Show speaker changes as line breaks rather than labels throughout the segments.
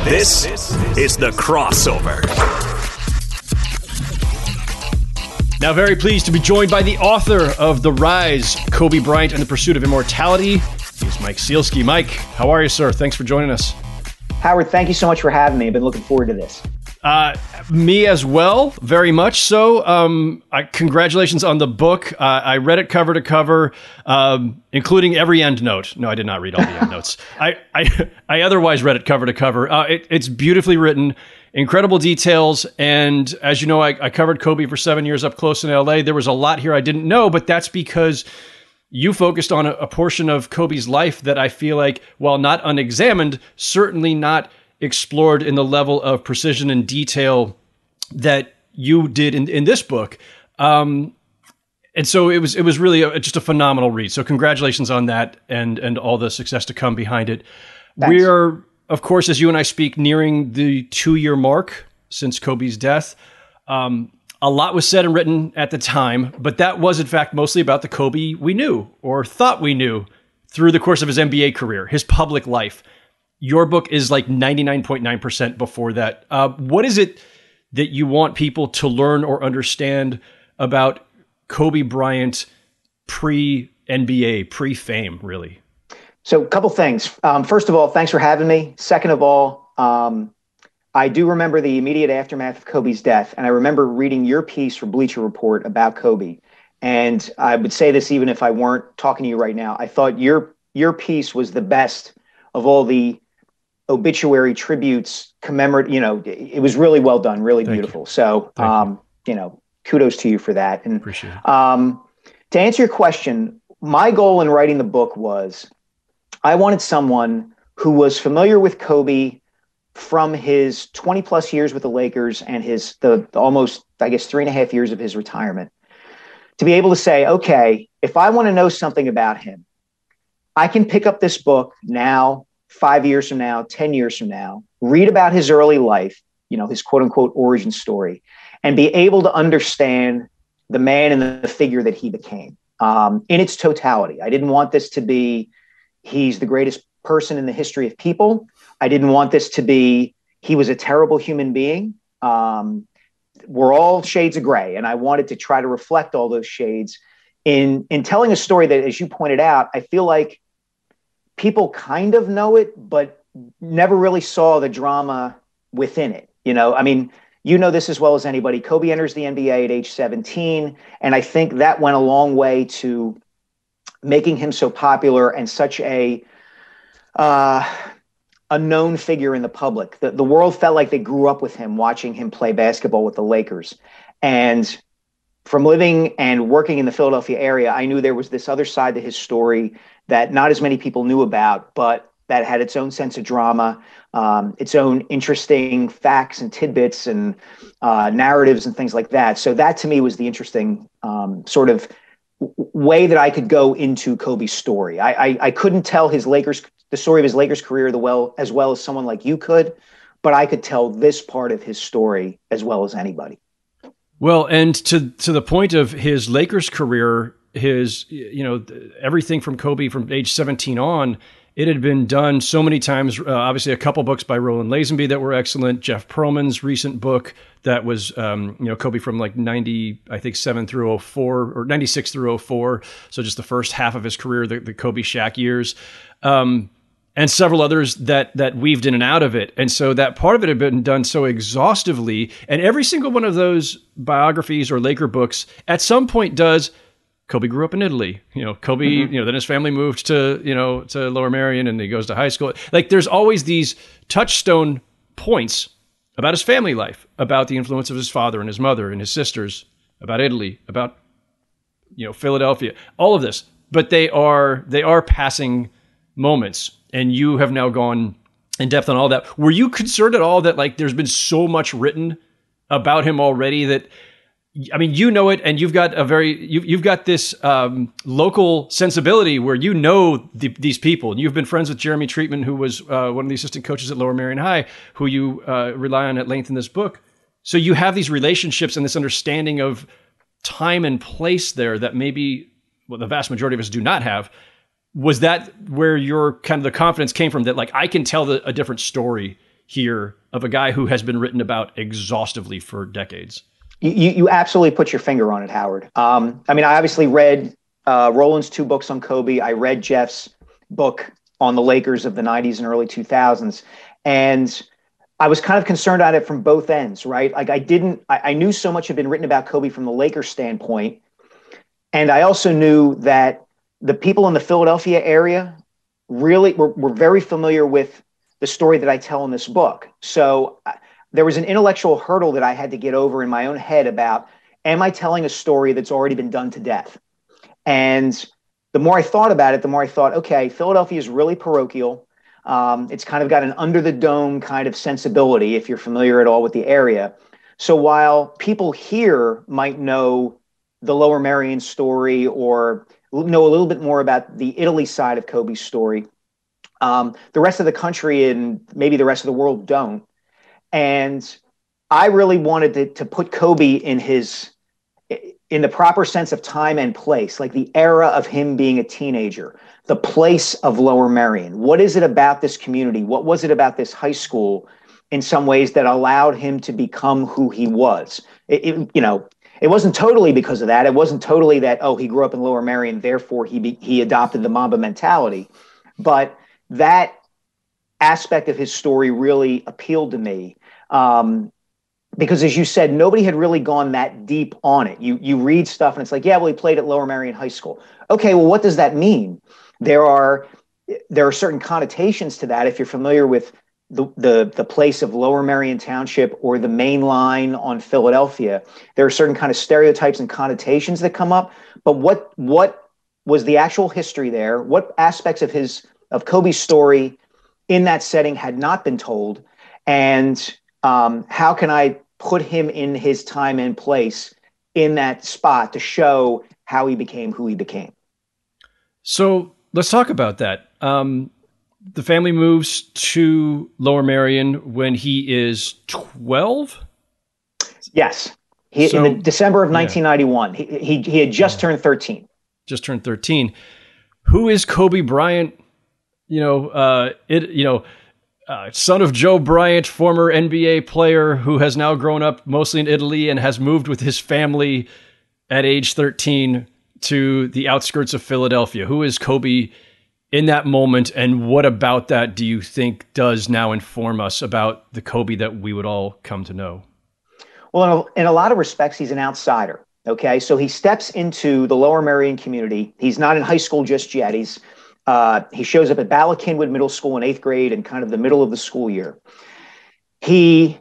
This is The Crossover.
Now, very pleased to be joined by the author of The Rise, Kobe Bryant and the Pursuit of Immortality. He's Mike Sielski. Mike, how are you, sir? Thanks for joining us.
Howard, thank you so much for having me. I've been looking forward to this.
Me as well, very much so. Congratulations on the book. I read it cover to cover, including every end note. No, I did not read all the end notes. I otherwise read it cover to cover. It's beautifully written, incredible details. And as you know, I covered Kobe for 7 years up close in LA. There was a lot here I didn't know, but that's because you focused on a portion of Kobe's life that I feel like, while not unexamined, certainly not explored in the level of precision and detail that you did in this book. And so it was really just a phenomenal read. So congratulations on that and all the success to come behind it.
Thanks.
We are, of course, as you and I speak, nearing the 2-year mark since Kobe's death. A lot was said and written at the time, but that was, in fact, mostly about the Kobe we knew or thought we knew through the course of his NBA career, his public life. Your book is like 99.9% before that. What is it that you want people to learn or understand about Kobe Bryant pre-NBA, pre-fame, really?
So a couple things. First of all, thanks for having me. Second of all, I do remember the immediate aftermath of Kobe's death, and I remember reading your piece for Bleacher Report about Kobe. And I would say this even if I weren't talking to you right now. I thought your piece was the best of all the obituary tributes, it was really well done, really beautiful. So, kudos to you for that. And
appreciate it.
To answer your question, my goal in writing the book was I wanted someone who was familiar with Kobe from his 20 plus years with the Lakers and the almost, 3.5 years of his retirement, to be able to say, okay, if I want to know something about him, I can pick up this book now, 5 years from now, 10 years from now, read about his early life, his quote unquote origin story, and be able to understand the man and the figure that he became in its totality. I didn't want this to be, he's the greatest person in the history of people. I didn't want this to be, he was a terrible human being. We're all shades of gray. And I wanted to try to reflect all those shades in telling a story that, as you pointed out, I feel like people kind of know it, but never really saw the drama within it. You know this as well as anybody. Kobe enters the NBA at age 17. And I think that went a long way to making him so popular and such a known figure in the public. The world felt like they grew up with him, watching him play basketball with the Lakers. And from living and working in the Philadelphia area, I knew there was this other side to his story that not as many people knew about, but that had its own sense of drama, its own interesting facts and tidbits and narratives and things like that. So that to me was the interesting sort of way that I could go into Kobe's story. I couldn't tell the story of his Lakers career as well as someone like you could, but I could tell this part of his story as well as anybody.
Well, and to the point of his Lakers career, everything from Kobe from age 17 on, it had been done so many times. Obviously, a couple books by Roland Lazenby that were excellent. Jeff Pearlman's recent book that was, Kobe from like 97 through 04 or 96 through 04. So just the first half of his career, the Kobe Shaq years. And several others that weaved in and out of it. And so that part of it had been done so exhaustively. And every single one of those biographies or Laker books at some point does, Kobe grew up in Italy. Kobe,
Mm-hmm.
Then his family moved to Lower Merion and he goes to high school. Like there's always these touchstone points about his family life, about the influence of his father and his mother and his sisters, about Italy, about, Philadelphia, all of this. But they are passing moments. And you have now gone in depth on all that. Were you concerned at all that like there's been so much written about him already that, it, and you've got you've got this local sensibility where these people, and you've been friends with Jeremy Treatman, who was one of the assistant coaches at Lower Merion High, who you rely on at length in this book. So you have these relationships and this understanding of time and place there that maybe the vast majority of us do not have. Was that where your kind of the confidence came from that like, I can tell a different story here of a guy who has been written about exhaustively for decades.
You absolutely put your finger on it, Howard. I mean, I obviously read Roland's 2 books on Kobe. I read Jeff's book on the Lakers of the 90s and early 2000s. And I was kind of concerned at it from both ends, right? Like I knew so much had been written about Kobe from the Lakers standpoint. And I also knew that the people in the Philadelphia area really were very familiar with the story that I tell in this book. So there was an intellectual hurdle that I had to get over in my own head about, am I telling a story that's already been done to death? And the more I thought about it, the more I thought, okay, Philadelphia is really parochial. It's kind of got an under the dome kind of sensibility, if you're familiar at all with the area. So while people here might know the Lower Merion story or know a little bit more about the Italy side of Kobe's story, the rest of the country and maybe the rest of the world don't. And I really wanted to put Kobe in the proper sense of time and place, like the era of him being a teenager, the place of Lower Merion. What is it about this community? What was it about this high school in some ways that allowed him to become who he was? It wasn't totally because of that. It wasn't totally that, oh, he grew up in Lower Merion, therefore he adopted the Mamba mentality. But that aspect of his story really appealed to me. Because as you said, nobody had really gone that deep on it. You read stuff and it's like, yeah, well, he played at Lower Merion High School. Okay, well, what does that mean? There are certain connotations to that. If you're familiar with the place of Lower Merion Township or the main line on Philadelphia, there are certain kind of stereotypes and connotations that come up. But what was the actual history there? What aspects of Kobe's story in that setting had not been told? And how can I put him in his time and place in that spot to show how he became who he became?
So let's talk about that. The family moves to Lower Merion when he is 12?
Yes. In the December of 1991. He had just turned 13.
Just turned 13. Who is Kobe Bryant? Son of Joe Bryant, former NBA player who has now grown up mostly in Italy and has moved with his family at age 13 to the outskirts of Philadelphia. Who is Kobe in that moment, and what about that do you think does now inform us about the Kobe that we would all come to know?
Well, in a lot of respects, he's an outsider. Okay, so he steps into the Lower Merion community. He's not in high school just yet. He shows up at Ballackinwood Middle School in 8th grade and kind of the middle of the school year. He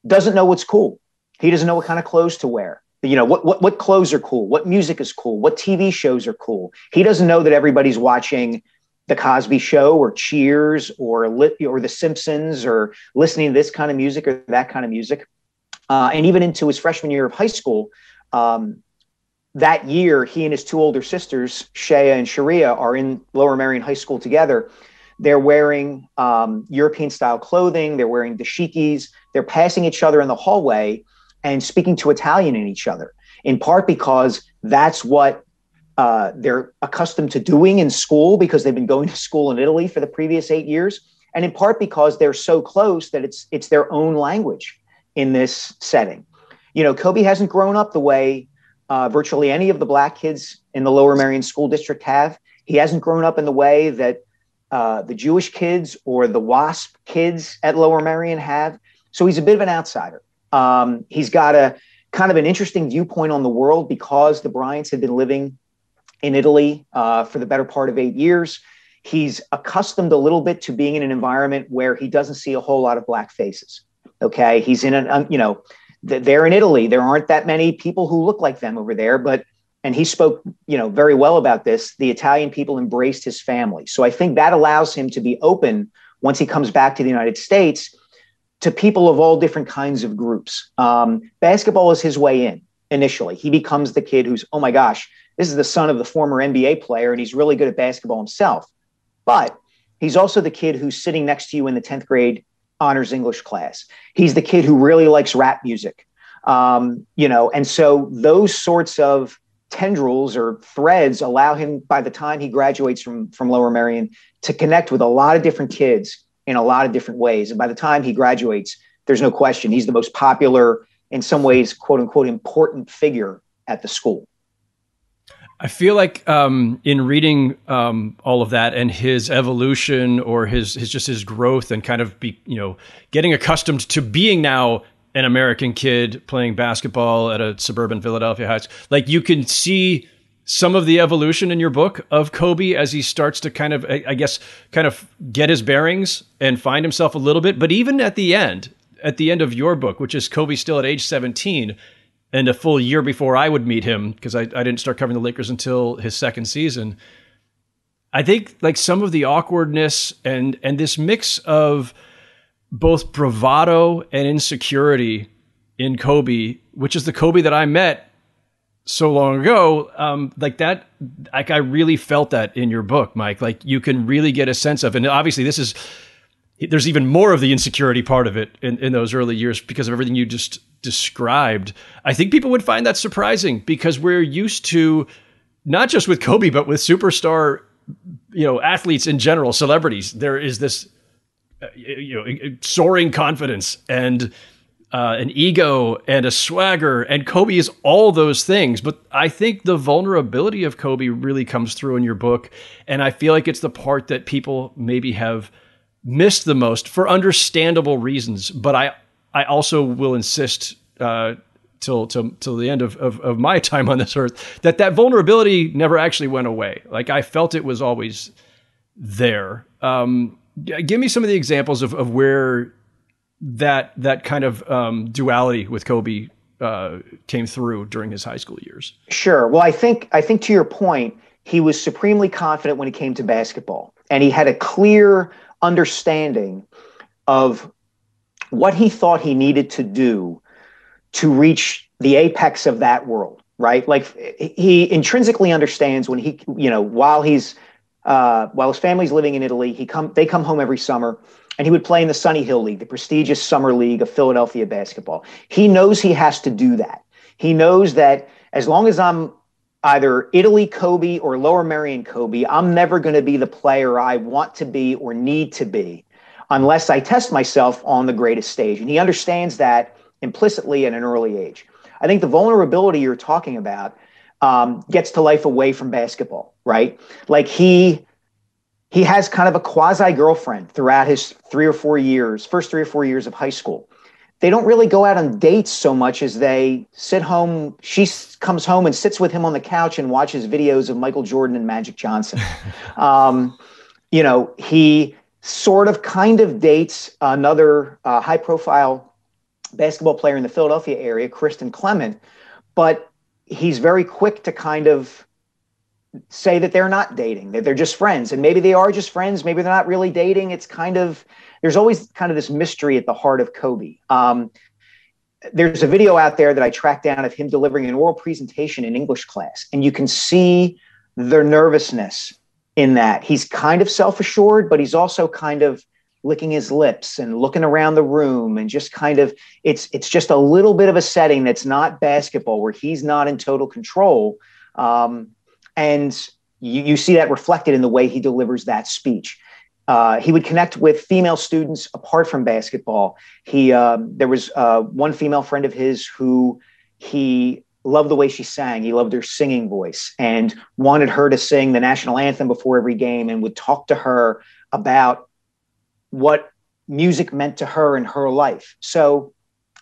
doesn't know what's cool. He doesn't know what kind of clothes to wear. What clothes are cool, what music is cool, what TV shows are cool. He doesn't know that everybody's watching The Cosby Show or Cheers or The Simpsons or listening to this kind of music or that kind of music. And even into his freshman year of high school, that year, he and his 2 older sisters, Shea and Sharia, are in Lower Merion High School together. They're wearing European-style clothing. They're wearing dashikis. They're passing each other in the hallway and speaking to Italian in each other, in part because that's what they're accustomed to doing in school because they've been going to school in Italy for the previous 8 years, and in part because they're so close that it's their own language in this setting. Kobe hasn't grown up the way virtually any of the Black kids in the Lower Merion School District have. He hasn't grown up in the way that the Jewish kids or the WASP kids at Lower Merion have. So he's a bit of an outsider. He's got a kind of an interesting viewpoint on the world because the Bryants had been living in Italy for the better part of 8 years. He's accustomed a little bit to being in an environment where he doesn't see a whole lot of Black faces. Okay, he's in they're in Italy. There aren't that many people who look like them over there, and he spoke, very well about this. The Italian people embraced his family. So I think that allows him to be open once he comes back to the United States to people of all different kinds of groups. Basketball is his way in initially. He becomes the kid who's, oh my gosh, this is the son of the former NBA player, and he's really good at basketball himself. But he's also the kid who's sitting next to you in the 10th grade honors English class. He's the kid who really likes rap music. And so those sorts of tendrils or threads allow him, by the time he graduates from Lower Merion, to connect with a lot of different kids in a lot of different ways. And by the time he graduates, there's no question he's the most popular, in some ways, quote unquote, important figure at the school.
I feel like in reading all of that and his evolution or his growth and kind of getting accustomed to being now an American kid playing basketball at a suburban Philadelphia high school, like you can see some of the evolution in your book of Kobe as he starts to kind of get his bearings and find himself a little bit. But even at the end of your book, which is Kobe still at age 17, and a full year before I would meet him, because I didn't start covering the Lakers until his second season, I think like some of the awkwardness and this mix of both bravado and insecurity in Kobe, which is the Kobe that I met so long ago, I really felt that in your book, Mike. Like you can really get a sense of, and obviously there's even more of the insecurity part of it in those early years because of everything you just described. I think people would find that surprising because we're used to, not just with Kobe, but with superstar, athletes in general, celebrities, there is this, soaring confidence and an ego and a swagger, and Kobe is all those things. But I think the vulnerability of Kobe really comes through in your book. And I feel like it's the part that people maybe have missed the most for understandable reasons. But I also will insist till the end of my time on this earth that vulnerability never actually went away. Like I felt it was always there. Give me some of the examples of where that kind of duality with Kobe came through during his high school years.
Sure. Well, I think to your point, he was supremely confident when it came to basketball, and he had a clear understanding of what he thought he needed to do to reach the apex of that world, right? Like he intrinsically understands when he, while his family's living in Italy, they come home every summer, and he would play in the Sunny Hill League, the prestigious summer league of Philadelphia basketball. He knows he has to do that. He knows that as long as I'm either Italy Kobe or Lower Merion Kobe, I'm never going to be the player I want to be or need to be unless I test myself on the greatest stage. And he understands that implicitly at an early age. I think the vulnerability you're talking about gets to life away from basketball, right? Like he has kind of a quasi girlfriend throughout his first 3 or 4 years of high school. They don't really go out on dates so much as they sit home. She comes home and sits with him on the couch and watches videos of Michael Jordan and Magic Johnson. He sort of kind of dates another high profile basketball player in the Philadelphia area, Kristen Clement, but he's very quick to kind of say that they're not dating, that they're just friends. And maybe they are just friends. Maybe they're not really dating. It's kind of, there's always kind of this mystery at the heart of Kobe. There's a video out there that I tracked down of him delivering an oral presentation in English class. And you can see the nervousness in that. He's kind of self-assured, but he's also kind of licking his lips and looking around the room and just kind of, it's just a little bit of a setting that's not basketball, where he's not in total control. And you see that reflected in the way he delivers that speech. He would connect with female students apart from basketball. There was one female friend of his who he loved the way she sang. He loved her singing voice and wanted her to sing the national anthem before every game, and would talk to her about what music meant to her in her life. So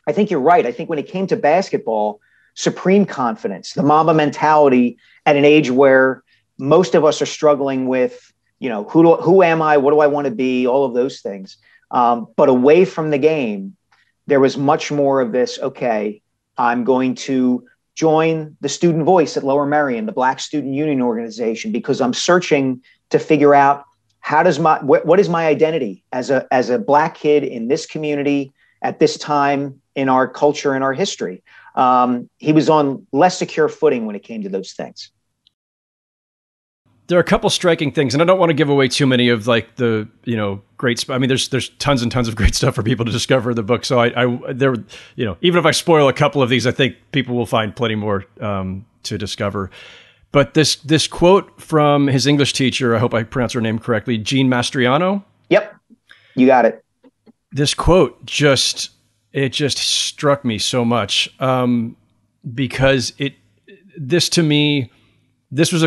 I think you're right. I think when it came to basketball, supreme confidence, the Mamba mentality at an age where most of us are struggling with, who am I? What do I want to be? All of those things. But away from the game, there was much more of this, okay, I'm going to join the student voice at Lower Merion, the Black Student Union organization, because I'm searching to figure out what is my identity as a Black kid in this community at this time in our culture and our history. He was on less secure footing when it came to those things.
There are a couple striking things, and I don't want to give away too many of like the, great. I mean, there's tons and tons of great stuff for people to discover in the book. So even if I spoil a couple of these, I think people will find plenty more to discover. But this quote from his English teacher, I hope I pronounce her name correctly, Jean Mastriano.
Yep. You got it.
This quote just struck me so much, because this is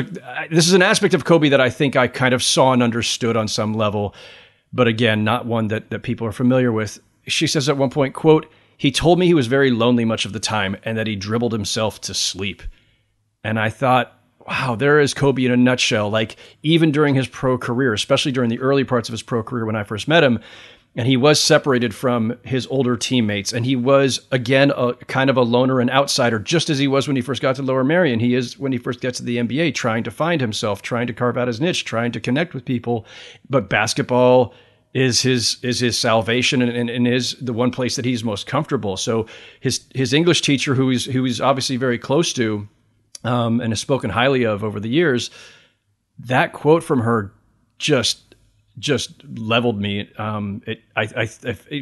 an aspect of Kobe that I think I kind of saw and understood on some level, but again, not one that people are familiar with. She says at one point, quote, "He told me he was very lonely much of the time and that he dribbled himself to sleep." And I thought, wow, there is Kobe in a nutshell. Like, even during his pro career, especially during the early parts of his pro career when I first met him, and he was separated from his older teammates, and he was, again, a kind of a loner and outsider, just as he was when he first got to Lower Merion. He is when he first gets to the NBA, trying to find himself, trying to carve out his niche, trying to connect with people. But basketball is his salvation and is the one place that he's most comfortable. So his English teacher, who he's obviously very close to, and has spoken highly of over the years, that quote from her just leveled me.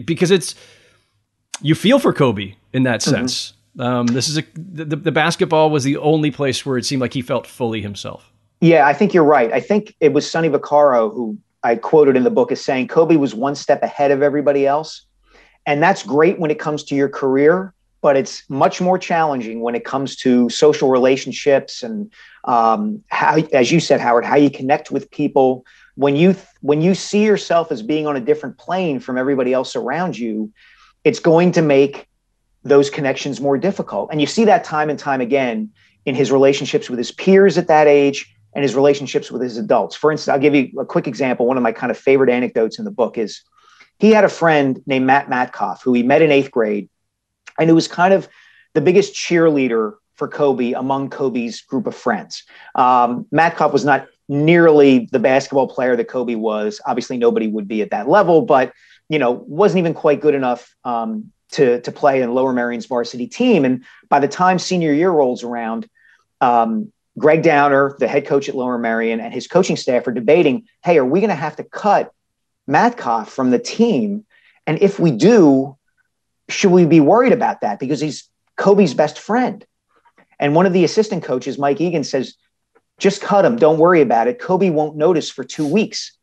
Because you feel for Kobe in that sense. The basketball was the only place where it seemed like he felt fully himself.
Yeah, I think you're right. I think it was Sonny Vaccaro who I quoted in the book as saying Kobe was one step ahead of everybody else. And that's great when it comes to your career, but it's much more challenging when it comes to social relationships and how, as you said, Howard, how you connect with people. When you see yourself as being on a different plane from everybody else around you, it's going to make those connections more difficult. And you see that time and time again in his relationships with his peers at that age and his relationships with his adults. For instance, I'll give you a quick example. One of my kind of favorite anecdotes in the book is he had a friend named Matt Matkoff who he met in 8th grade, and who was kind of the biggest cheerleader for Kobe among Kobe's group of friends. Matkoff was not nearly the basketball player that Kobe was. Obviously, nobody would be at that level, but wasn't even quite good enough to play in Lower Merion's varsity team. And by the time senior year rolls around, Greg Downer, the head coach at Lower Merion, and his coaching staff are debating, hey, are we going to have to cut Matkoff from the team? And if we do, should we be worried about that? Because he's Kobe's best friend. And one of the assistant coaches, Mike Egan, says, just cut him. Don't worry about it. Kobe won't notice for 2 weeks.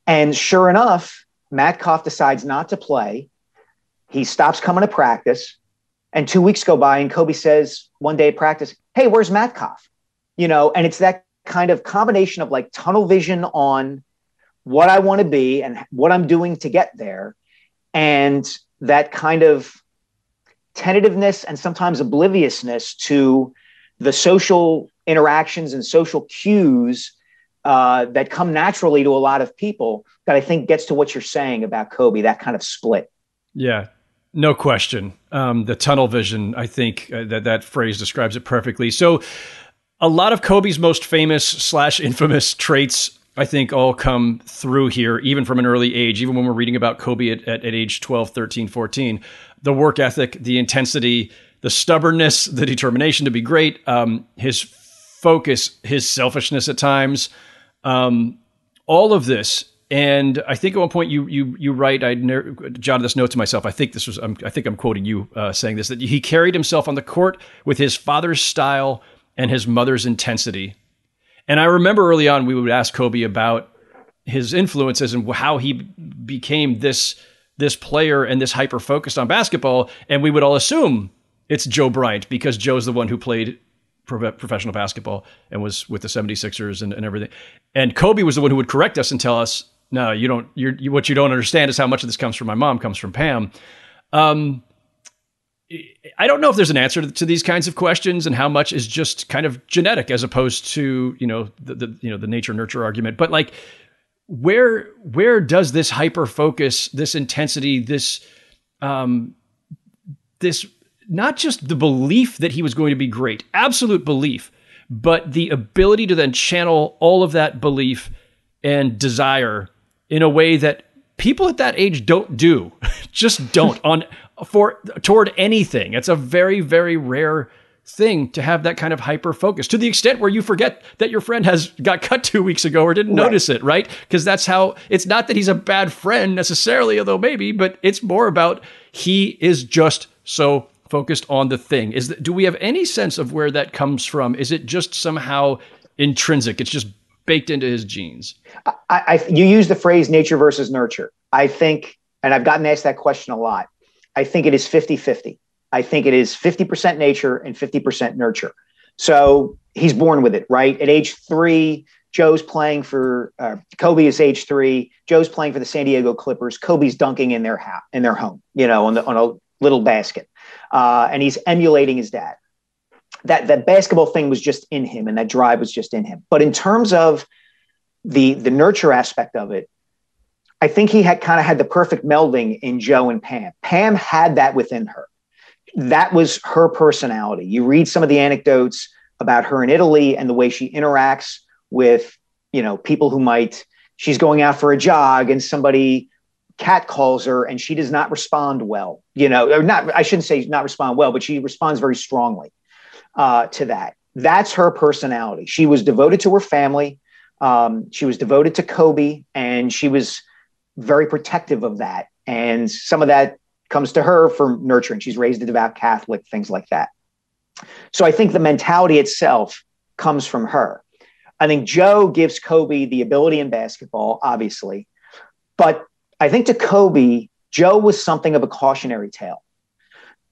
And sure enough, Matkoff decides not to play. He stops coming to practice. And 2 weeks go by and Kobe says one day at practice, hey, where's Matkoff? And it's that kind of combination of like tunnel vision on what I want to be and what I'm doing to get there. And that kind of tentativeness and sometimes obliviousness to the social interactions and social cues that come naturally to a lot of people, that I think gets to what you're saying about Kobe, that kind of split.
Yeah, no question. The tunnel vision, I think that phrase describes it perfectly. So a lot of Kobe's most famous / infamous traits, I think, all come through here, even from an early age, even when we're reading about Kobe at age 12, 13, 14. The work ethic, the intensity, the stubbornness, the determination to be great, his focus, his selfishness at times, all of this. And I think at one point you write, I jotted this note to myself. I think I'm quoting you saying this, that he carried himself on the court with his father's style and his mother's intensity. And I remember early on, we would ask Kobe about his influences and how he became this player and this hyper-focused on basketball. And we would all assume it's Joe Bryant, because Joe's the one who played professional basketball and was with the 76ers and everything. And Kobe was the one who would correct us and tell us, no, you don't. What you don't understand is how much of this comes from my mom, comes from Pam. I don't know if there's an answer to these kinds of questions and how much is just kind of genetic as opposed to, the nature nurture argument. But like, where does this hyper focus, this intensity, this not just the belief that he was going to be great, absolute belief, but the ability to then channel all of that belief and desire in a way that people at that age don't do, just don't toward anything. It's a very, very rare thing to have that kind of hyper focus, to the extent where you forget that your friend got cut 2 weeks ago or didn't notice it, right? Because that's how, it's not that he's a bad friend necessarily, although maybe, but it's more about he is just so focused on the thing. Do we have any sense of where that comes from? Is it just somehow intrinsic? It's just baked into his genes.
You use the phrase nature versus nurture. I think, and I've gotten asked that question a lot, I think it is 50-50. I think it is 50% nature and 50% nurture. So he's born with it, right? At age 3, Joe's playing for Kobe is age 3. Joe's playing for the San Diego Clippers. Kobe's dunking in their home, on a little basket, and he's emulating his dad. That basketball thing was just in him, and that drive was just in him. But in terms of the nurture aspect of it, I think he had kind of had the perfect melding in Joe and Pam. Pam had that within her. That was her personality. You read some of the anecdotes about her in Italy and the way she interacts with, people who she's going out for a jog and somebody catcalls her and she does not respond well, or not, I shouldn't say not respond well, but she responds very strongly to that. That's her personality. She was devoted to her family. She was devoted to Kobe, and she was very protective of that. And some of that comes to her from nurturing. She's raised a devout Catholic, things like that. So I think the mentality itself comes from her. I think Joe gives Kobe the ability in basketball, obviously. But I think to Kobe, Joe was something of a cautionary tale.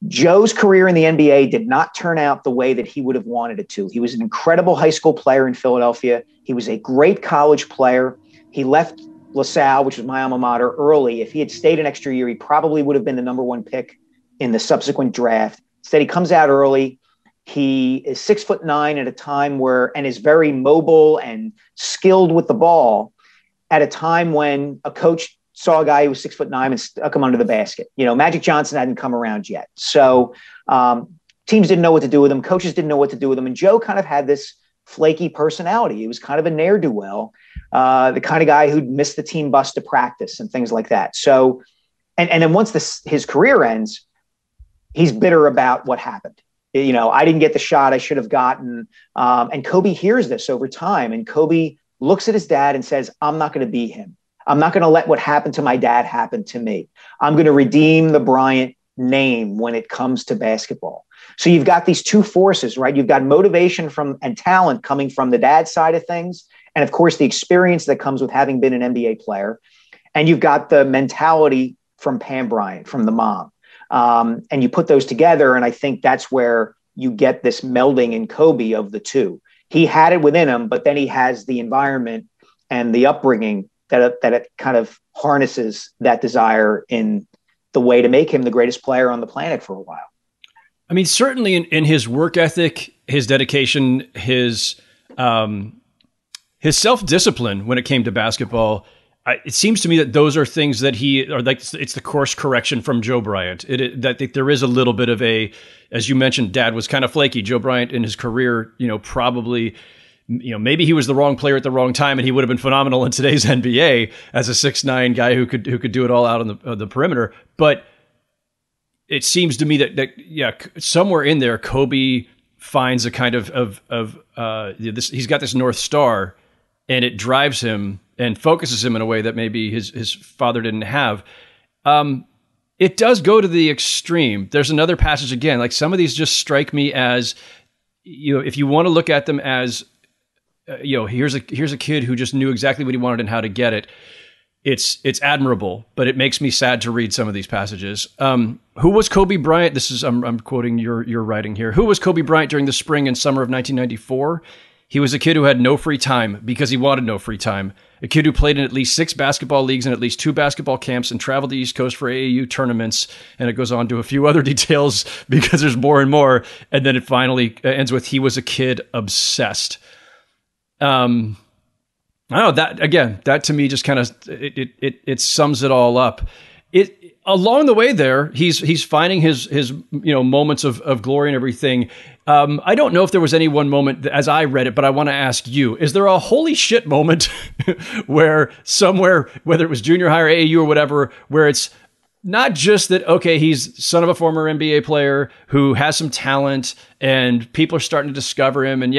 Joe's career in the NBA did not turn out the way that he would have wanted it to. He was an incredible high school player in Philadelphia. He was a great college player. He left LaSalle, which was my alma mater, early. If he had stayed an extra year, he probably would have been the number 1 pick in the subsequent draft. Instead, he comes out early. He is 6'9" at a time and is very mobile and skilled with the ball at a time when a coach saw a guy who was 6'9" and stuck him under the basket. Magic Johnson hadn't come around yet. So teams didn't know what to do with him. Coaches didn't know what to do with him. And Joe kind of had this flaky personality. He was kind of a ne'er-do-well, the kind of guy who'd miss the team bus to practice and things like that. So, and then once his career ends, he's bitter about what happened. I didn't get the shot I should have gotten. And Kobe hears this over time. And Kobe looks at his dad and says, I'm not going to be him. I'm not going to let what happened to my dad happen to me. I'm going to redeem the Bryant name when it comes to basketball. So you've got these two forces, right? You've got motivation and talent coming from the dad side of things. And of course, the experience that comes with having been an NBA player. And you've got the mentality from Pam Bryant, from the mom. And you put those together, and I think that's where you get this melding in Kobe of the two. He had it within him, but then he has the environment and the upbringing that it kind of harnesses that desire in the way to make him the greatest player on the planet for a while.
I mean, certainly in his work ethic, his dedication, his self-discipline when it came to basketball, it seems to me that those are things that it's the course correction from Joe Bryant. That there is a little bit of as you mentioned, Dad was kind of flaky. Joe Bryant in his career, probably, maybe he was the wrong player at the wrong time, and he would have been phenomenal in today's NBA as a 6'9" guy who could do it all out on the perimeter. But it seems to me that somewhere in there, Kobe finds a kind of he's got this North Star, and it drives him and focuses him in a way that maybe his father didn't have. It does go to the extreme. There's another passage again, like some of these just strike me as, if you want to look at them as, here's a kid who just knew exactly what he wanted and how to get it. It's admirable, but it makes me sad to read some of these passages. Who was Kobe Bryant? This is I'm quoting your writing here. Who was Kobe Bryant during the spring and summer of 1994? He was a kid who had no free time because he wanted no free time. A kid who played in at least 6 basketball leagues and at least 2 basketball camps and traveled the East Coast for AAU tournaments. And it goes on to a few other details because there's more and more. And then it finally ends with, he was a kid obsessed. I don't know, that to me just kind of, it sums it all up. Along the way there, he's finding his moments of glory and everything. I don't know if there was any one moment as I read it, but I want to ask you, is there a holy shit moment where somewhere, whether it was junior high or AAU or whatever, where it's not just that, okay, he's son of a former NBA player who has some talent and people are starting to discover him. And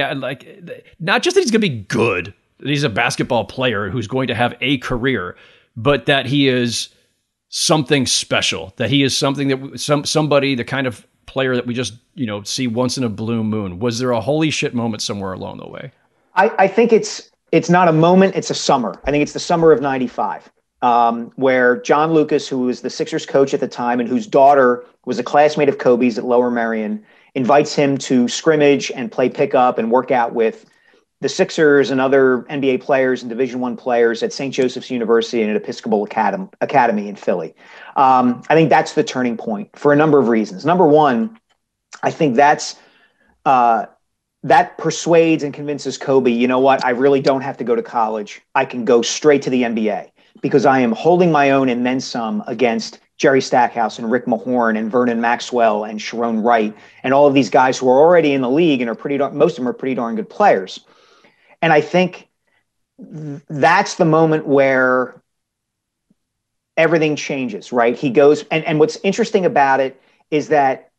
not just that he's going to be good, that he's a basketball player who's going to have a career, but that he is something special, that he is something that somebody, the kind of player that we just, see once in a blue moon. Was there a holy shit moment somewhere along the way?
I think it's not a moment, it's a summer. I think it's the summer of 95. where John Lucas, who was the Sixers coach at the time and whose daughter was a classmate of Kobe's at Lower Merion, invites him to scrimmage and play pickup and work out with the Sixers and other NBA players and Division I players at St. Joseph's University and at Episcopal Academy in Philly. I think that's the turning point for a number of reasons. Number one, I think that persuades and convinces Kobe, you know what, I really don't have to go to college. I can go straight to the NBA because I am holding my own and then some against Jerry Stackhouse and Rick Mahorn and Vernon Maxwell and Sharon Wright and all of these guys who are already in the league and most of them are pretty darn good players. And I think that's the moment where everything changes, right? He goes, and what's interesting about it is that,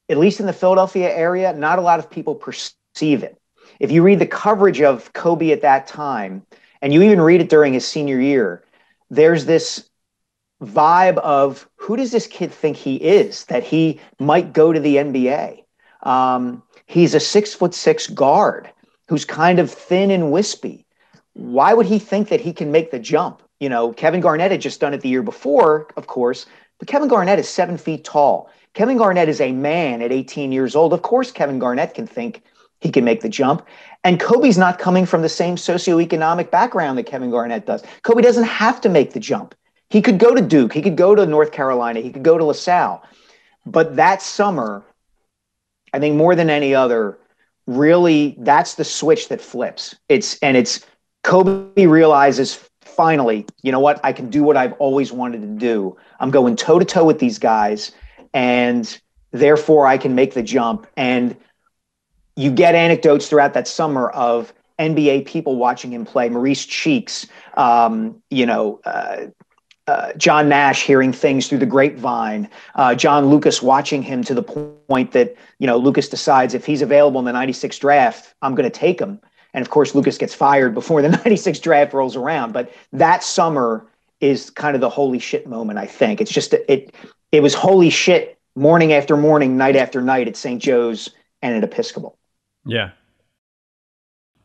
at least in the Philadelphia area, not a lot of people perceive it. If you read the coverage of Kobe at that time, and you even read it during his senior year, there's this vibe of, who does this kid think he is, that he might go to the NBA? He's a 6'6" guard who's kind of thin and wispy. Why would he think that he can make the jump? You know, Kevin Garnett had just done it the year before, of course, but Kevin Garnett is 7 feet tall. Kevin Garnett is a man at 18 years old. Of course, Kevin Garnett can think he can make the jump. And Kobe's not coming from the same socioeconomic background that Kevin Garnett does. Kobe doesn't have to make the jump. He could go to Duke. He could go to North Carolina. He could go to LaSalle. But that summer, I think more than any other, really, that's the switch that flips. It's Kobe realizes finally, you know what, I can do what I've always wanted to do. I'm going toe to toe with these guys, and therefore I can make the jump. And you get anecdotes throughout that summer of NBA people watching him play. Maurice Cheeks, John Nash hearing things through the grapevine, John Lucas watching him to the point that, you know, Lucas decides if he's available in the 96 draft, I'm going to take him. And of course, Lucas gets fired before the 96 draft rolls around. But that summer is kind of the holy shit moment, I think. It's just, it was holy shit morning after morning, night after night at St. Joe's and at Episcopal.
Yeah.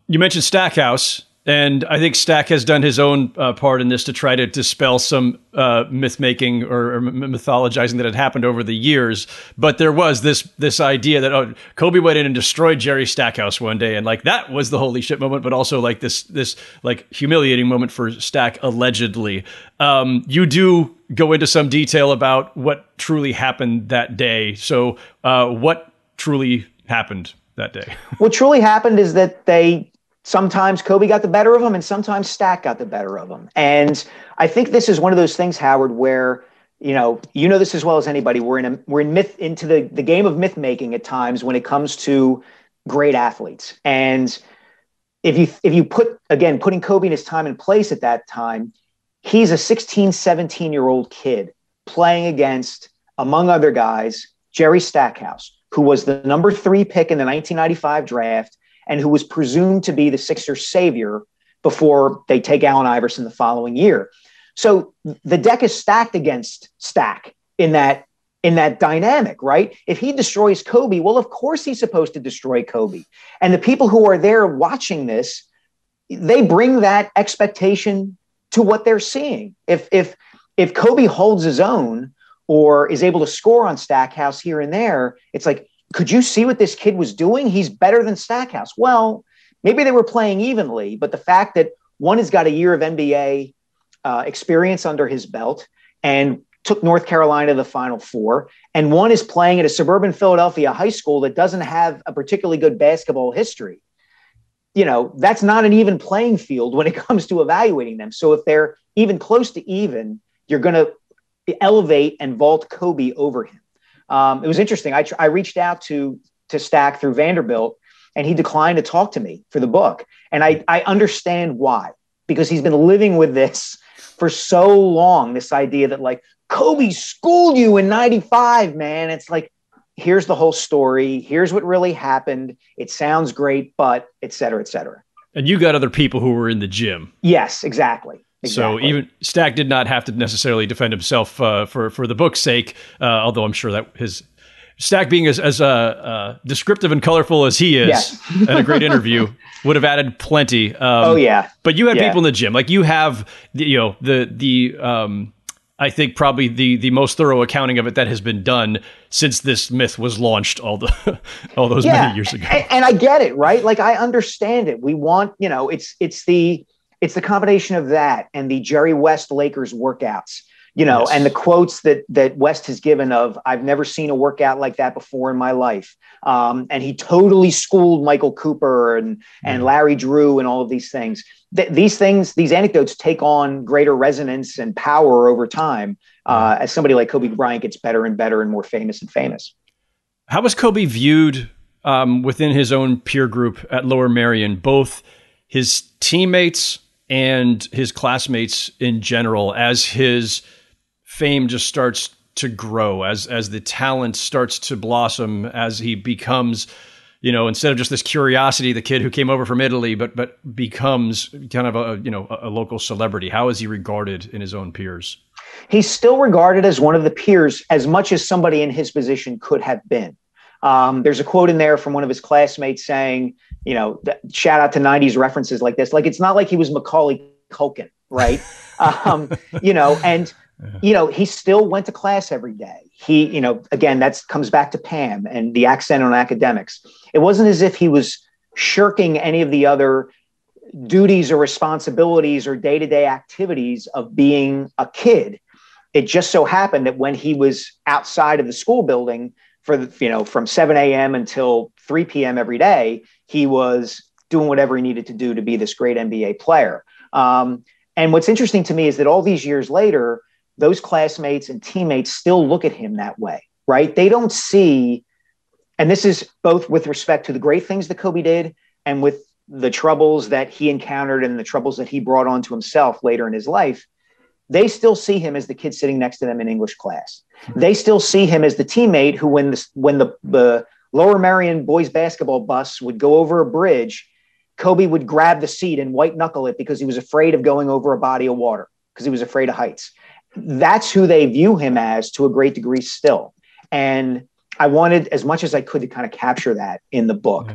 You mentioned Stackhouse. And I think Stack has done his own part in this to try to dispel some myth-making or mythologizing that had happened over the years. But there was this idea that Kobe went in and destroyed Jerry Stackhouse one day, and like that was the holy shit moment. But also like this like humiliating moment for Stack allegedly. You do go into some detail about what truly happened that day. So what truly happened that day?
What truly happened is that sometimes Kobe got the better of him and sometimes Stack got the better of him. And I think this is one of those things, Howard, where, you know this as well as anybody. We're into the game of myth making at times when it comes to great athletes. And if you putting Kobe in his time and place at that time, he's a 16, 17-year-old kid playing against, among other guys, Jerry Stackhouse, who was the number 3 pick in the 1995 draft, and who was presumed to be the Sixers' savior before they take Allen Iverson the following year. So the deck is stacked against Stack in that dynamic, right? If he destroys Kobe, well, of course he's supposed to destroy Kobe. And the people who are there watching this, they bring that expectation to what they're seeing. If Kobe holds his own or is able to score on Stackhouse here and there, it's like, could you see what this kid was doing? He's better than Stackhouse. Well, maybe they were playing evenly, but the fact that one has got a year of NBA experience under his belt and took North Carolina to the Final Four, and one is playing at a suburban Philadelphia high school that doesn't have a particularly good basketball history, that's not an even playing field when it comes to evaluating them. So if they're even close to even, you're going to elevate and vault Kobe over him. It was interesting. I reached out to Stack through Vanderbilt, and he declined to talk to me for the book. And I understand why, because he's been living with this for so long, this idea that like Kobe schooled you in 95, man. It's like, here's the whole story. Here's what really happened. It sounds great, but et cetera, et cetera.
And you got other people who were in the gym.
Yes, exactly.
So even Stack did not have to necessarily defend himself for the book's sake, although I'm sure that his Stack being as descriptive and colorful as he is, and a great interview would have added plenty.
Oh yeah,
but you had people in the gym, like you have, I think probably the most thorough accounting of it that has been done since this myth was launched all those many years ago.
And I get it, right? Like I understand it. We want, it's the combination of that and the Jerry West Lakers workouts. And the quotes that West has given of, I've never seen a workout like that before in my life. And he totally schooled Michael Cooper and Larry Drew and all of these things. These anecdotes take on greater resonance and power over time as somebody like Kobe Bryant gets better and better and more famous and famous.
How was Kobe viewed within his own peer group at Lower Merion, both his teammates and his classmates in general, as his fame just starts to grow, as the talent starts to blossom, as he becomes, instead of just this curiosity, the kid who came over from Italy, but becomes kind of a local celebrity? How is he regarded in his own peers?
He's still regarded as one of the peers as much as somebody in his position could have been. There's a quote in there from one of his classmates saying, shout out to 90s references like this. Like, it's not like he was Macaulay Culkin, right? He still went to class every day. He, again, that comes back to Pam and the accent on academics. It wasn't as if he was shirking any of the other duties or responsibilities or day-to-day activities of being a kid. It just so happened that when he was outside of the school building from 7 a.m. until 3 p.m. every day, he was doing whatever he needed to do to be this great NBA player. And what's interesting to me is that all these years later, those classmates and teammates still look at him that way, right? They don't see, and this is both with respect to the great things that Kobe did and with the troubles that he encountered and the troubles that he brought on to himself later in his life. They still see him as the kid sitting next to them in English class. They still see him as the teammate who, when the Lower Merion boys basketball bus would go over a bridge, Kobe would grab the seat and white knuckle it because he was afraid of going over a body of water, because he was afraid of heights. That's who they view him as to a great degree still. And I wanted as much as I could to kind of capture that in the book,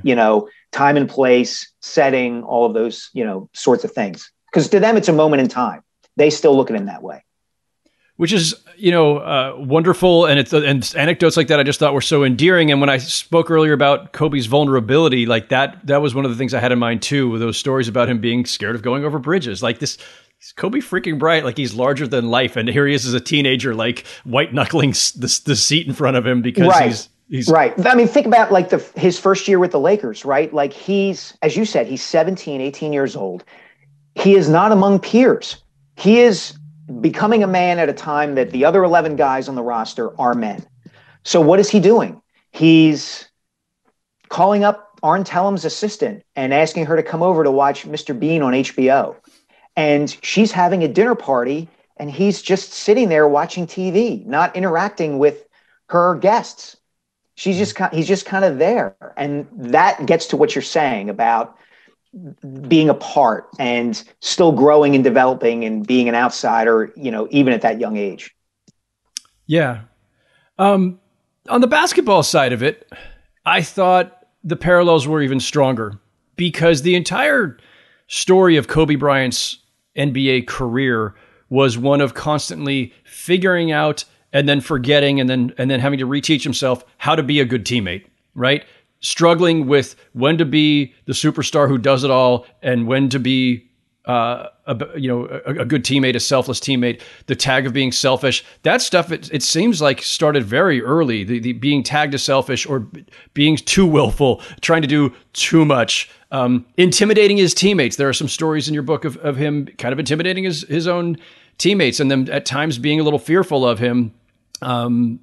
time and place, setting, all of those, sorts of things. Because to them, it's a moment in time. They still look at him that way.
Which is, wonderful. And anecdotes like that I just thought were so endearing. And when I spoke earlier about Kobe's vulnerability, like that was one of the things I had in mind too, with those stories about him being scared of going over bridges. Like this, he's Kobe freaking Bryant, like he's larger than life. And here he is as a teenager, like white knuckling the seat in front of him because he's
right. I mean, think about like his first year with the Lakers, right? Like he's, as you said, he's 17, 18 years old. He is not among peers. He is becoming a man at a time that the other 11 guys on the roster are men. So what is he doing? He's calling up Arn Tellum's assistant and asking her to come over to watch Mr. Bean on HBO. And she's having a dinner party and he's just sitting there watching TV, not interacting with her guests. He's just kind of there. And that gets to what you're saying about being apart and still growing and developing and being an outsider, even at that young age.
Yeah. On the basketball side of it, I thought the parallels were even stronger because the entire story of Kobe Bryant's NBA career was one of constantly figuring out and then forgetting and then having to reteach himself how to be a good teammate, right? Struggling with when to be the superstar who does it all and when to be a good teammate, a selfless teammate, the tag of being selfish. That stuff, it seems like started very early, the being tagged as selfish or being too willful, trying to do too much, intimidating his teammates. There are some stories in your book of him kind of intimidating his own teammates and them at times being a little fearful of him. And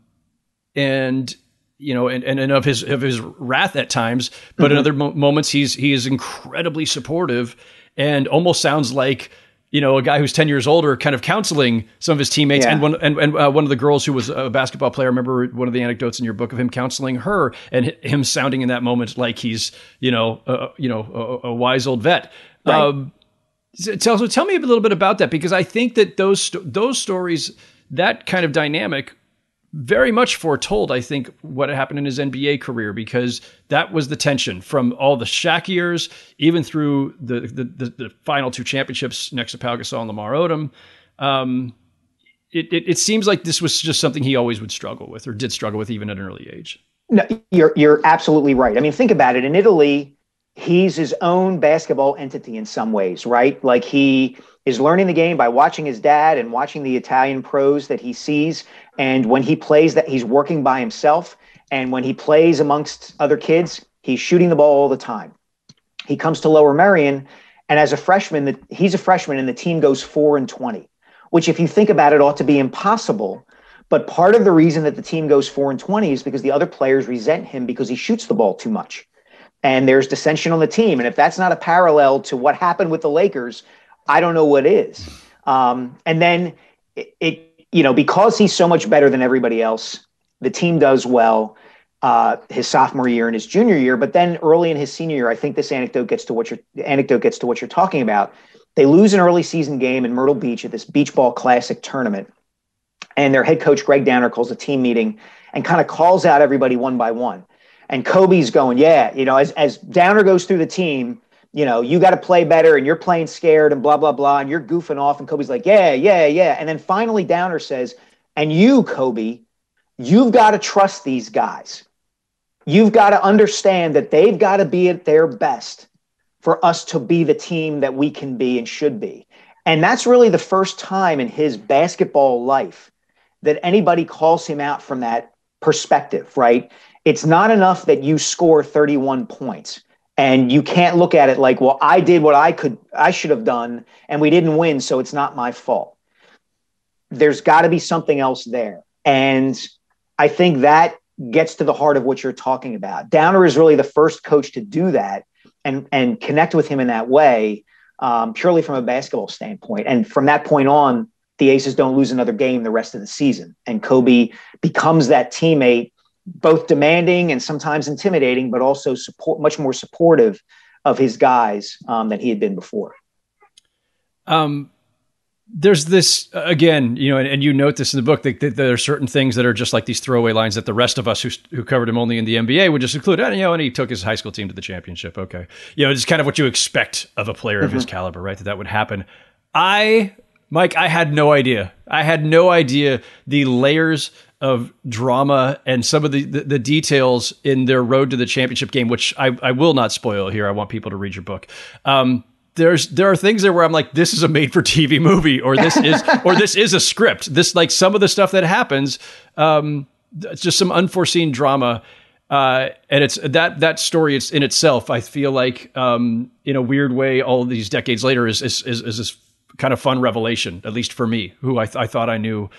of his wrath at times, but in other moments he is incredibly supportive and almost sounds like a guy who's 10 years older, kind of counseling some of his teammates. Yeah. And one of the girls who was a basketball player, I remember one of the anecdotes in your book of him counseling her and him sounding in that moment like he's a wise old vet.
Right.
So tell me a little bit about that, because I think that those stories, that kind of dynamic, very much foretold, I think, what happened in his NBA career, because that was the tension from all the Shaq years, even through the final two championships next to Pau Gasol and Lamar Odom. It seems like this was just something he always would struggle with, or did struggle with even at an early age.
No, you're absolutely right. I mean, think about it. In Italy, he's his own basketball entity in some ways, right? Like, he is learning the game by watching his dad and watching the Italian pros that he sees. And when he plays, that he's working by himself. And when he plays amongst other kids, he's shooting the ball all the time. He comes to Lower Merion, and as a freshman, he's a freshman, and the team goes 4-20, which, if you think about it, ought to be impossible. But part of the reason that the team goes 4-20 is because the other players resent him because he shoots the ball too much. And there's dissension on the team. And if that's not a parallel to what happened with the Lakers, I don't know what is. And then because he's so much better than everybody else, the team does well his sophomore year and his junior year. But then early in his senior year, I think this anecdote gets to what you're talking about. They lose an early season game in Myrtle Beach at this Beach Ball Classic tournament. And their head coach, Greg Downer, calls a team meeting and kind of calls out everybody one by one. And Kobe's going, as Downer goes through the team, you got to play better, and you're playing scared and blah, blah, blah. And you're goofing off. And Kobe's like, yeah. And then finally Downer says, and you, Kobe, you've got to trust these guys. You've got to understand that they've got to be at their best for us to be the team that we can be and should be. And that's really the first time in his basketball life that anybody calls him out from that perspective, right? It's not enough that you score 31 points and you can't look at it like, well, I did what I should have done and we didn't win, so it's not my fault. There's got to be something else there. And I think that gets to the heart of what you're talking about. Downer is really the first coach to do that and connect with him in that way, purely from a basketball standpoint. And from that point on, the Aces don't lose another game the rest of the season. And Kobe becomes that teammate, both demanding and sometimes intimidating, but also much more supportive of his guys than he had been before.
There's this, again, and you note this in the book, that there are certain things that are just like these throwaway lines that the rest of us who covered him only in the NBA would just include. And he took his high school team to the championship. Okay. It's kind of what you expect of a player of his caliber, right? That would happen. Mike, I had no idea. I had no idea the layers of drama and some of the details in their road to the championship game, which I will not spoil here. I want people to read your book. There are things there where I'm like, this is a made-for-TV movie, or this is a script. This, like, some of the stuff that happens, it's just some unforeseen drama, and it's that story. It's in itself, I feel like, in a weird way, all these decades later, is this kind of fun revelation, at least for me, who I thought I knew,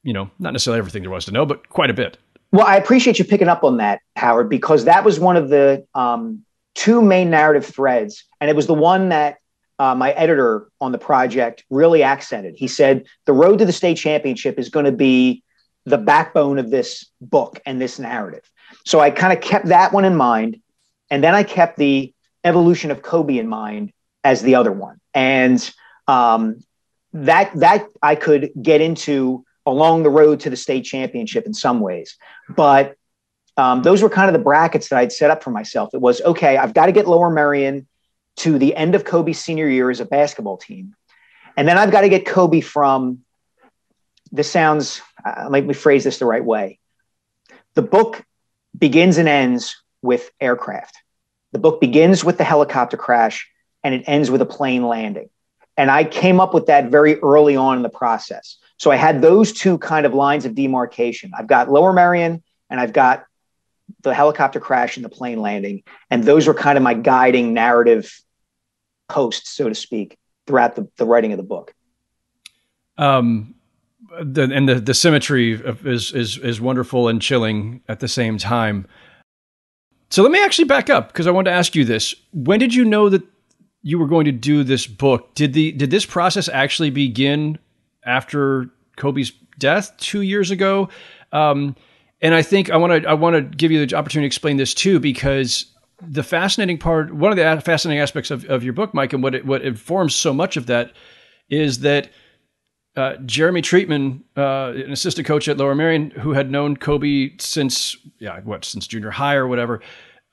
not necessarily everything there was to know, but quite a bit.
Well, I appreciate you picking up on that, Howard, because that was one of the two main narrative threads. And it was the one that my editor on the project really accented. He said, the road to the state championship is going to be the backbone of this book and this narrative. So I kind of kept that one in mind. And then I kept the evolution of Kobe in mind as the other one. And that I could get into along the road to the state championship in some ways. But those were kind of the brackets that I'd set up for myself. It was, okay, I've got to get Lower Merion to the end of Kobe's senior year as a basketball team. And then I've got to get Kobe from, this sounds, let me phrase this the right way. The book begins and ends with aircraft. The book begins with the helicopter crash and it ends with a plane landing. And I came up with that very early on in the process. So I had those two kind of lines of demarcation. I've got Lower Merion and I've got the helicopter crash and the plane landing. And those were kind of my guiding narrative posts, so to speak, throughout the writing of the book.
The symmetry is wonderful and chilling at the same time. So let me actually back up, because I wanted to ask you this. When did you know that you were going to do this book? Did this process actually begin after Kobe's death 2 years ago? And I think I want to give you the opportunity to explain this too, because the fascinating part, one of the fascinating aspects of your book, Mike, and what informs so much of that is that Jeremy Treatman, an assistant coach at Lower Merion, who had known Kobe since junior high or whatever,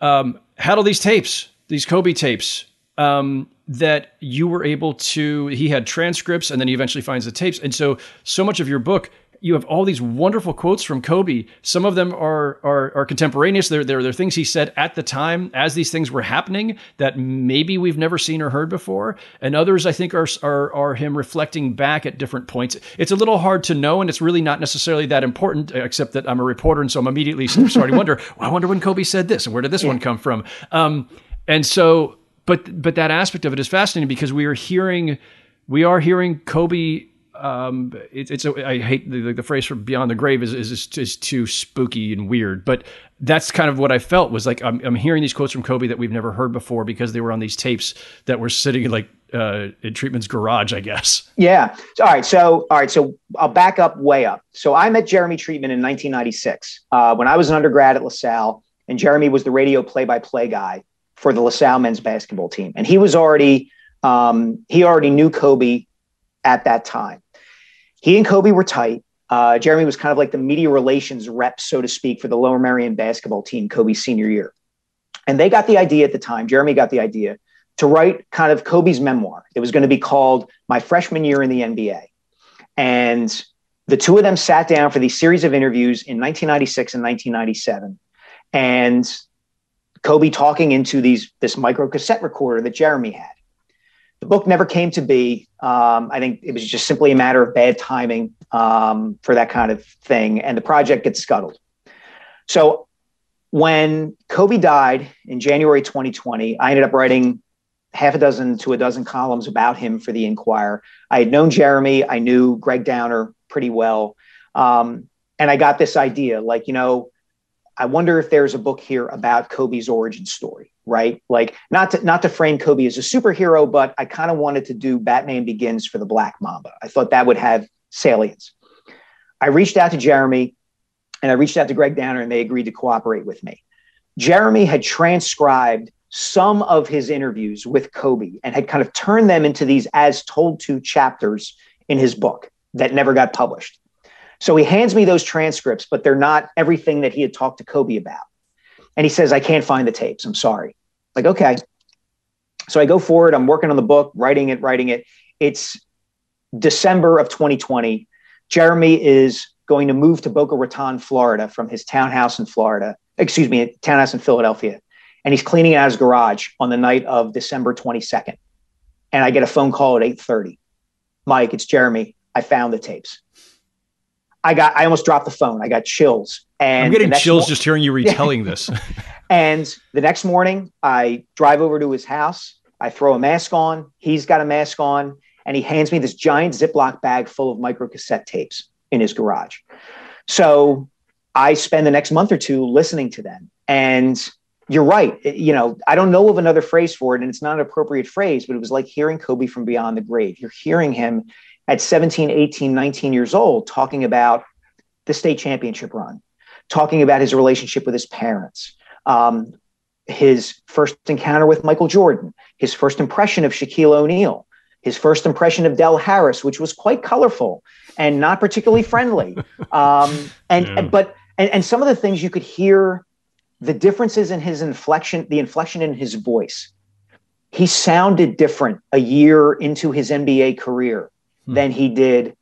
had all these tapes, these Kobe tapes, that you were able to, he had transcripts, and then he eventually finds the tapes. And so much of your book, you have all these wonderful quotes from Kobe. Some of them are contemporaneous. They're things he said at the time as these things were happening that maybe we've never seen or heard before. And others, I think, are him reflecting back at different points. It's a little hard to know, and it's really not necessarily that important, except that I'm a reporter, and so I'm immediately starting to wonder, well, I wonder when Kobe said this, and where did this one come from? And so, but that aspect of it is fascinating because we are hearing Kobe. I hate the phrase from beyond the grave is too spooky and weird, but that's kind of what I felt was like, I'm hearing these quotes from Kobe that we've never heard before because they were on these tapes that were sitting in Treatman's garage, I guess.
Yeah. All right. So I'll back up way up. So I met Jeremy Treatman in 1996 when I was an undergrad at LaSalle, and Jeremy was the radio play-by-play guy for the LaSalle men's basketball team. And he already knew Kobe at that time. He and Kobe were tight. Jeremy was kind of like the media relations rep, so to speak, for the Lower Merion basketball team, Kobe's senior year. And they got the idea at the time, Jeremy got the idea to write kind of Kobe's memoir. It was going to be called My Freshman Year in the NBA. And the two of them sat down for these series of interviews in 1996 and 1997. And Kobe talking into this micro cassette recorder that Jeremy had. The book never came to be. I think it was just simply a matter of bad timing for that kind of thing. And the project gets scuttled. So when Kobe died in January 2020, I ended up writing half a dozen to a dozen columns about him for the Inquirer. I had known Jeremy. I knew Greg Downer pretty well. And I got this idea, I wonder if there's a book here about Kobe's origin story, right? Like not to frame Kobe as a superhero, but I kind of wanted to do Batman Begins for the Black Mamba. I thought that would have salience. I reached out to Jeremy and I reached out to Greg Downer, and they agreed to cooperate with me. Jeremy had transcribed some of his interviews with Kobe and had kind of turned them into these as told to chapters in his book that never got published. So he hands me those transcripts, but they're not everything that he had talked to Kobe about. And he says, I can't find the tapes. I'm sorry. Like, okay. So I go forward. I'm working on the book, writing it. It's December of 2020. Jeremy is going to move to Boca Raton, Florida from his townhouse in Philadelphia. And he's cleaning out his garage on the night of December 22nd. And I get a phone call at 8:30. Mike, it's Jeremy. I found the tapes. I almost dropped the phone. I got chills. And
I'm getting chills just hearing you retelling this.
And the next morning, I drive over to his house. I throw a mask on. He's got a mask on. And he hands me this giant Ziploc bag full of microcassette tapes in his garage. So I spend the next month or two listening to them. And you're right. I don't know of another phrase for it, and it's not an appropriate phrase, but it was like hearing Kobe from beyond the grave. You're hearing him at 17, 18, 19 years old, talking about the state championship run, talking about his relationship with his parents, his first encounter with Michael Jordan, his first impression of Shaquille O'Neal, his first impression of Del Harris, which was quite colorful and not particularly friendly. And some of the things you could hear, the differences in his inflection, the inflection in his voice. He sounded different a year into his NBA career than he did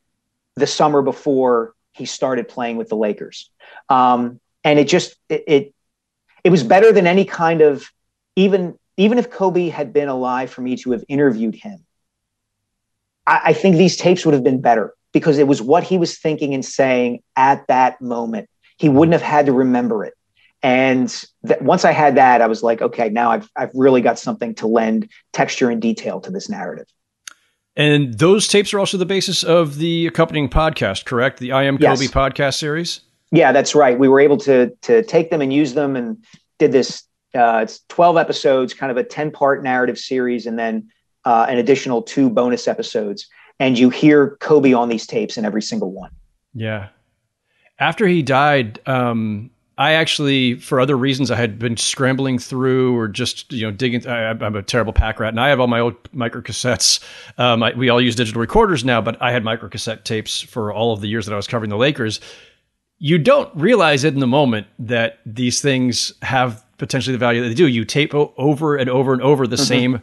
the summer before he started playing with the Lakers. And it was better than any kind of, even if Kobe had been alive for me to have interviewed him, I think these tapes would have been better because it was what he was thinking and saying at that moment. He wouldn't have had to remember it. And once I had that, I was like, okay, now I've really got something to lend texture and detail to this narrative.
And those tapes are also the basis of the accompanying podcast, correct? The I Am Kobe podcast series?
Yeah, that's right. We were able to take them and use them and did this. It's 12 episodes, kind of a 10-part narrative series, and then an additional 2 bonus episodes. And you hear Kobe on these tapes in every single one.
Yeah. After he died, I actually, for other reasons, I had been scrambling through or just, digging. I'm a terrible pack rat, and I have all my old microcassettes. We all use digital recorders now, but I had microcassette tapes for all of the years that I was covering the Lakers. You don't realize it in the moment that these things have potentially the value that they do. You tape over and over and over the same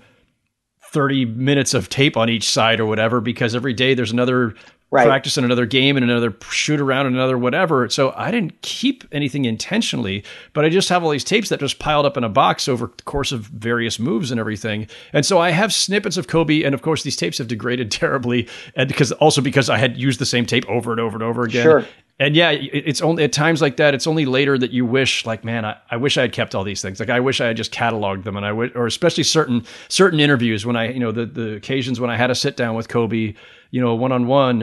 30 minutes of tape on each side or whatever, because every day there's another practice and another game and another shoot around and another whatever. So I didn't keep anything intentionally, but I just have all these tapes that just piled up in a box over the course of various moves and everything. And so I have snippets of Kobe, and of course these tapes have degraded terribly, and because I had used the same tape over and over and over again.
Sure.
And yeah, it's only at times like that. It's only later that you wish, like, man, I wish I had kept all these things. Like, I wish I had just cataloged them, and or especially certain interviews when I, the occasions when I had a sit down with Kobe, one-on-one,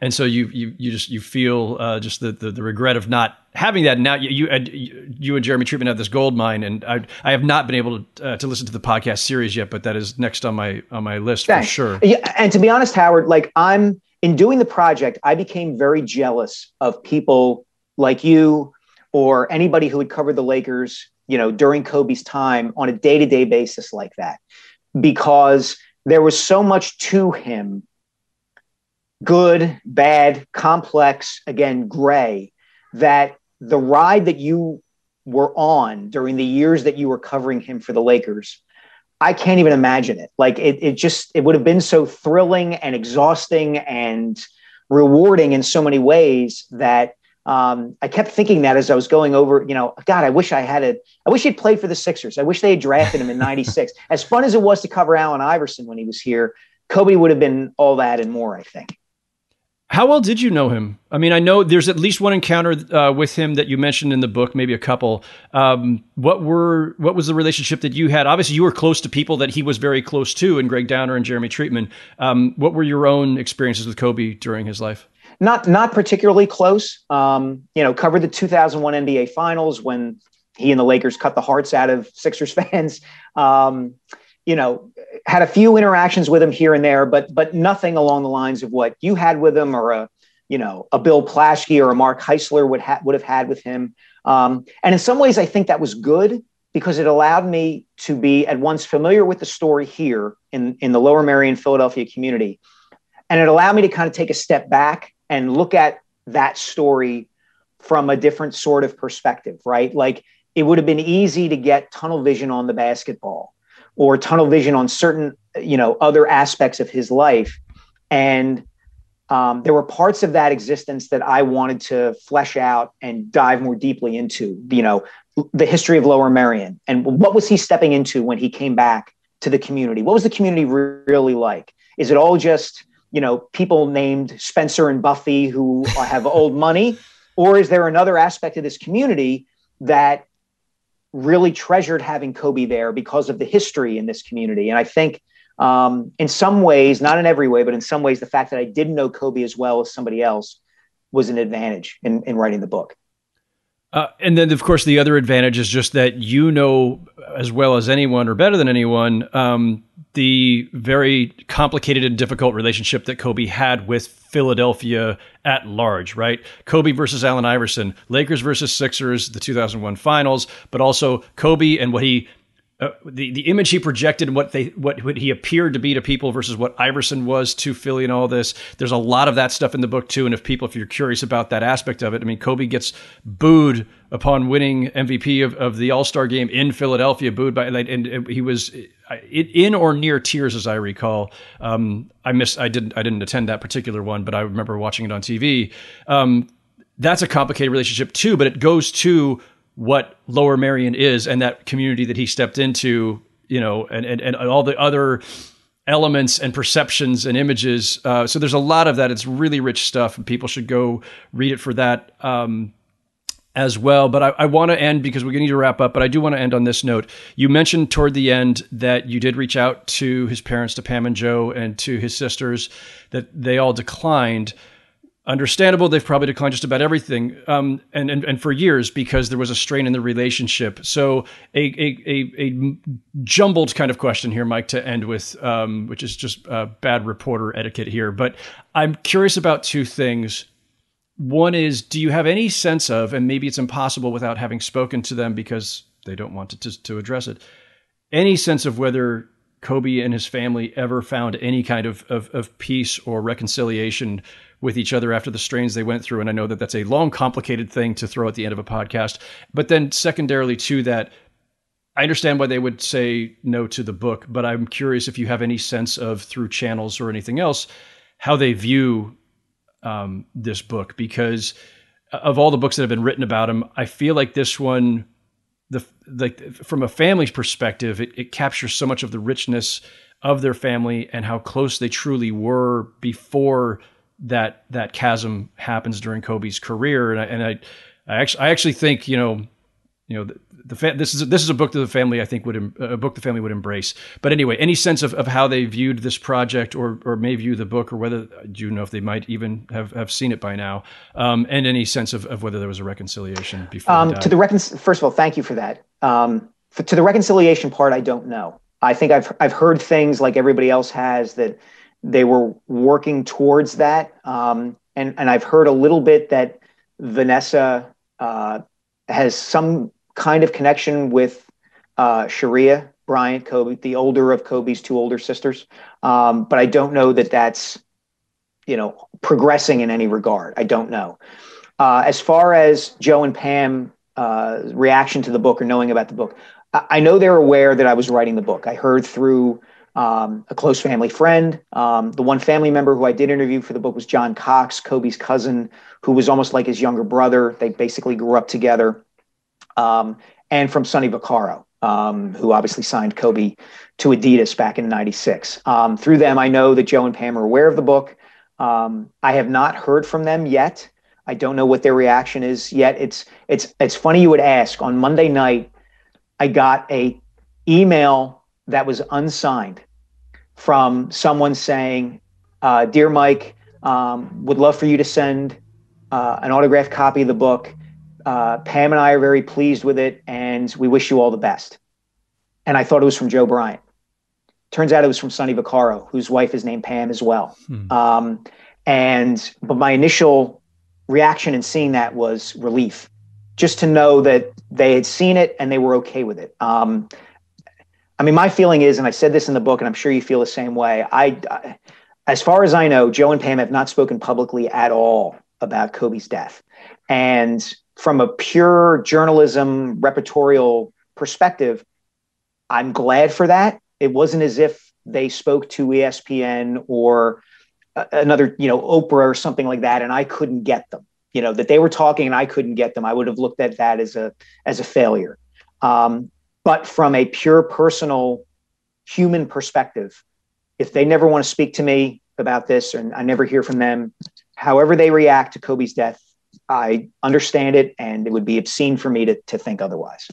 and so you feel just the regret of not having that. Now you and Jeremy Treatment have this gold mine, and I have not been able to listen to the podcast series yet, but that is next on my list. Thanks. For sure.
Yeah, and to be honest, Howard, like in doing the project, I became very jealous of people like you or anybody who had covered the Lakers, during Kobe's time on a day-to-day basis like that, because there was so much to him, good, bad, complex, again, gray, that the ride that you were on during the years that you were covering him for the Lakers, I can't even imagine it. Like it would have been so thrilling and exhausting and rewarding in so many ways that I kept thinking that as I was going over, God, I wish he'd played for the Sixers. I wish they had drafted him in '96. As fun as it was to cover Allen Iverson when he was here, Kobe would have been all that and more, I think.
How well did you know him? I mean, I know there's at least one encounter with him that you mentioned in the book, maybe a couple. What was the relationship that you had? Obviously, you were close to people that he was very close to, and Greg Downer and Jeremy Treatman. What were your own experiences with Kobe during his life?
Not particularly close. Covered the 2001 NBA Finals when he and the Lakers cut the hearts out of Sixers fans. Had a few interactions with him here and there, but nothing along the lines of what you had with him, or a Bill Plaschke or a Mark Heisler would have had with him. And in some ways, I think that was good because it allowed me to be at once familiar with the story here in the Lower Merion, Philadelphia community. And it allowed me to kind of take a step back and look at that story from a different sort of perspective, right? Like, it would have been easy to get tunnel vision on the basketball or tunnel vision on certain, other aspects of his life. And there were parts of that existence that I wanted to flesh out and dive more deeply into, the history of Lower Merion. And what was he stepping into when he came back to the community? What was the community really like? Is it all just, people named Spencer and Buffy who have old money? Or is there another aspect of this community that really treasured having Kobe there because of the history in this community? And I think in some ways, not in every way, but in some ways, the fact that I didn't know Kobe as well as somebody else was an advantage in writing the book.
And then, of course, the other advantage is just that as well as anyone or better than anyone, the very complicated and difficult relationship that Kobe had with Philadelphia at large, right? Kobe versus Allen Iverson, Lakers versus Sixers, the 2001 finals, but also Kobe and what he, the image he projected and what he appeared to be to people versus what Iverson was to Philly and all this. There's a lot of that stuff in the book too. And if you're curious about that aspect of it, I mean, Kobe gets booed upon winning MVP of the All-Star game in Philadelphia, booed by, and he was in or near tears, as I recall. I didn't attend that particular one, but I remember watching it on TV. That's a complicated relationship too, but it goes to what Lower Merion is and that community that he stepped into, and all the other elements and perceptions and images. So there's a lot of that. It's really rich stuff, and people should go read it for that as well. But I want to end, because we need to wrap up, but I do want to end on this note. You mentioned toward the end that you did reach out to his parents, to Pam and Joe, and to his sisters, that they all declined. Understandable, they've probably declined just about everything, and for years, because there was a strain in the relationship. So a jumbled kind of question here, Mike, to end with, which is just bad reporter etiquette here. But I'm curious about two things. One is, do you have any sense of, and maybe it's impossible without having spoken to them because they don't want to address it, any sense of whether Kobe and his family ever found any kind of peace or reconciliation with each other after the strains they went through? And I know that that's a long, complicated thing to throw at the end of a podcast. But then secondarily to that, I understand why they would say no to the book, but I'm curious if you have any sense of, through channels or anything else, how they view this book. Because of all the books that have been written about him, I feel like this one, from a family's perspective, it captures so much of the richness of their family and how close they truly were before that chasm happens during Kobe's career. And I actually think, this is a book that the family, I think, the family would embrace. But anyway, any sense of how they viewed this project or may view the book, or whether, do you know if they might even have seen it by now? And any sense of whether there was a reconciliation before he died?
First of all, thank you for that. To the reconciliation part, I don't know. I think I've heard things like everybody else has, that they were working towards that. And I've heard a little bit that Vanessa has some kind of connection with Sharia Bryant, Kobe, the older of Kobe's two older sisters. But I don't know that that's, progressing in any regard. I don't know. As far as Joe and Pam reaction to the book or knowing about the book, I know they're aware that I was writing the book. I heard through a close family friend. The one family member who I did interview for the book was John Cox, Kobe's cousin, who was almost like his younger brother. They basically grew up together. And from Sonny Vaccaro, who obviously signed Kobe to Adidas back in '96. Through them, I know that Joe and Pam are aware of the book. I have not heard from them yet. I don't know what their reaction is yet. It's funny you would ask. On Monday night, I got a email that was unsigned from someone saying, "Dear Mike, would love for you to send an autographed copy of the book. Pam and I are very pleased with it, and we wish you all the best." And I thought it was from Joe Bryant. Turns out it was from Sonny Vaccaro, whose wife is named Pam as well. But my initial reaction in seeing that was relief, just to know that they had seen it and they were okay with it. My feeling is, and I said this in the book, and I'm sure you feel the same way. As far as I know, Joe and Pam have not spoken publicly at all about Kobe's death. And from a pure journalism repertorial perspective, I'm glad for that. It wasn't as if they spoke to ESPN or another, Oprah or something like that, and I couldn't get them. That they were talking and I couldn't get them. I would have looked at that as a failure. But from a pure personal human perspective, if they never want to speak to me about this and I never hear from them, however they react to Kobe's death, I understand it, and it would be obscene for me to think otherwise.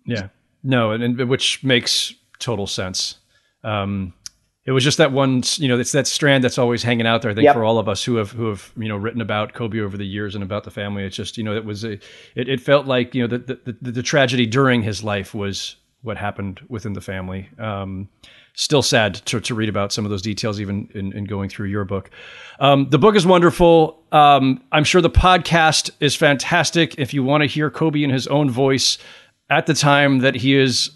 Yeah,
no, and which makes total sense. It was just that one, it's that strand that's always hanging out there. I think for all of us who have written about Kobe over the years and about the family, it's just it felt like the tragedy during his life was what happened within the family. Still sad to read about some of those details, even in going through your book. The book is wonderful. I'm sure the podcast is fantastic. If you want to hear Kobe in his own voice at the time that he is,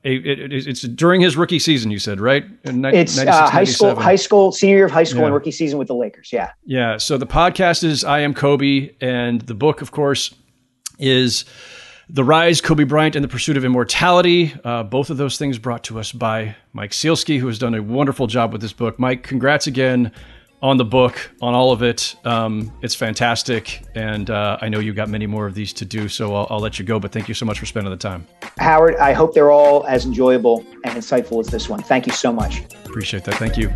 it's during his rookie season, you said, right?
It's high school, senior year of high school and rookie season with the Lakers. Yeah.
Yeah. So the podcast is I Am Kobe, and the book, of course, is The Rise, Kobe Bryant, and the Pursuit of Immortality. Both of those things brought to us by Mike Sielski, who has done a wonderful job with this book. Mike, congrats again on the book, on all of it. It's fantastic. And I know you've got many more of these to do, so I'll let you go. But thank you so much for spending the time.
Howard, I hope they're all as enjoyable and insightful as this one. Thank you so much.
Appreciate that. Thank you.